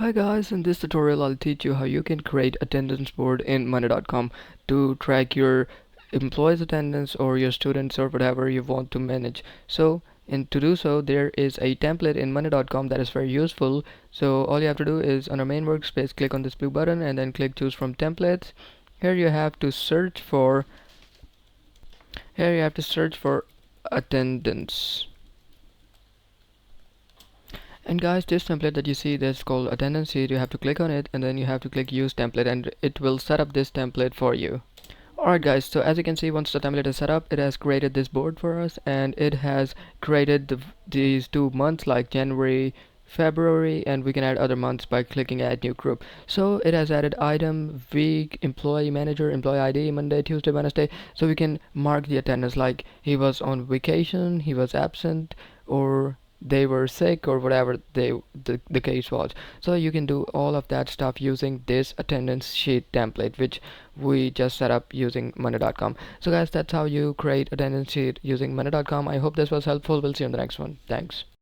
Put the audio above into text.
Hi guys, in this tutorial I'll teach you how you can create attendance board in monday.com to track your employees attendance or your students or whatever you want to manage. So to do so, there is a template in monday.com that is very useful. So all you have to do is on our main workspace, click on this blue button and then click choose from templates. Here you have to search for attendance. And guys, this template that you see that's called attendance sheet, you have to click on it and then you have to click use template and it will set up this template for you. Alright guys, so as you can see, once the template is set up, it has created this board for us and it has created these 2 months like January, February, and we can add other months by clicking add new group. So it has added item, week, employee manager, employee ID, Monday, Tuesday, Wednesday, so we can mark the attendance like he was on vacation, he was absent, or they were sick or whatever the case was. So you can do all of that stuff using this attendance sheet template which we just set up using monday.com. So guys, that's how you create attendance sheet using monday.com. I hope this was helpful. We'll see you in the next one. Thanks.